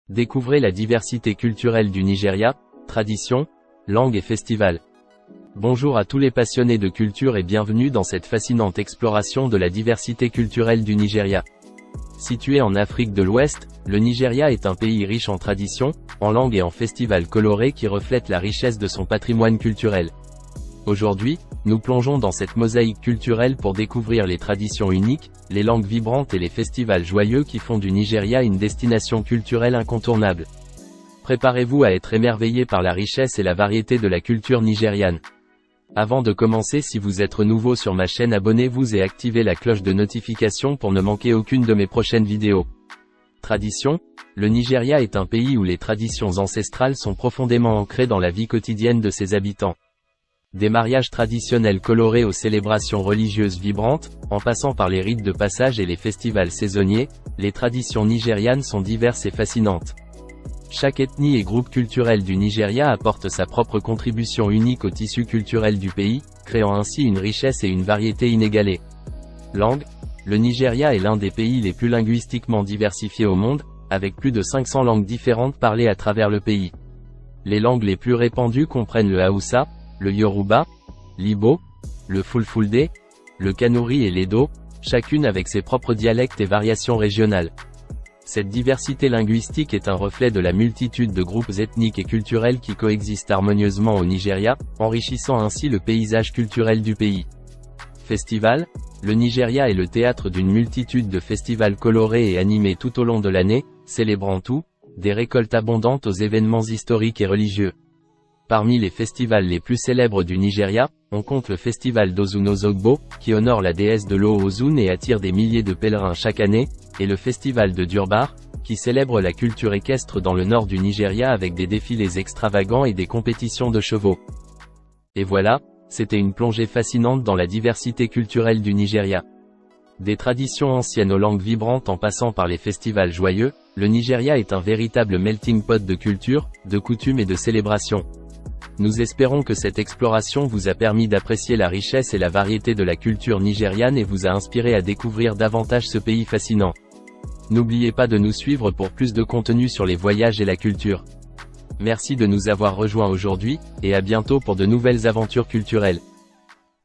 Découvrez la diversité culturelle du Nigeria, traditions, langues et festivals. Bonjour à tous les passionnés de culture et bienvenue dans cette fascinante exploration de la diversité culturelle du Nigeria. Situé en Afrique de l'Ouest, le Nigeria est un pays riche en traditions, en langues et en festivals colorés qui reflètent la richesse de son patrimoine culturel. Aujourd'hui, nous plongeons dans cette mosaïque culturelle pour découvrir les traditions uniques, les langues vibrantes et les festivals joyeux qui font du Nigeria une destination culturelle incontournable. Préparez-vous à être émerveillé par la richesse et la variété de la culture nigériane. Avant de commencer, si vous êtes nouveau sur ma chaîne, abonnez-vous et activez la cloche de notification pour ne manquer aucune de mes prochaines vidéos. Tradition. Le Nigeria est un pays où les traditions ancestrales sont profondément ancrées dans la vie quotidienne de ses habitants. Des mariages traditionnels colorés aux célébrations religieuses vibrantes, en passant par les rites de passage et les festivals saisonniers, les traditions nigérianes sont diverses et fascinantes. Chaque ethnie et groupe culturel du Nigeria apporte sa propre contribution unique au tissu culturel du pays, créant ainsi une richesse et une variété inégalées. Langue. Le Nigeria est l'un des pays les plus linguistiquement diversifiés au monde, avec plus de 500 langues différentes parlées à travers le pays. Les langues les plus répandues comprennent le Hausa, le Yoruba, l'Igbo, le Fulfulde, le Kanuri et l'Edo, chacune avec ses propres dialectes et variations régionales. Cette diversité linguistique est un reflet de la multitude de groupes ethniques et culturels qui coexistent harmonieusement au Nigeria, enrichissant ainsi le paysage culturel du pays. Festival. Le Nigeria est le théâtre d'une multitude de festivals colorés et animés tout au long de l'année, célébrant tout, des récoltes abondantes aux événements historiques et religieux. Parmi les festivals les plus célèbres du Nigeria, on compte le festival d'Osun-Osogbo, qui honore la déesse de l'eau Osun et attire des milliers de pèlerins chaque année, et le festival de Durbar, qui célèbre la culture équestre dans le nord du Nigeria avec des défilés extravagants et des compétitions de chevaux. Et voilà, c'était une plongée fascinante dans la diversité culturelle du Nigeria. Des traditions anciennes aux langues vibrantes en passant par les festivals joyeux, le Nigeria est un véritable melting pot de culture, de coutumes et de célébrations. Nous espérons que cette exploration vous a permis d'apprécier la richesse et la variété de la culture nigériane et vous a inspiré à découvrir davantage ce pays fascinant. N'oubliez pas de nous suivre pour plus de contenu sur les voyages et la culture. Merci de nous avoir rejoints aujourd'hui, et à bientôt pour de nouvelles aventures culturelles.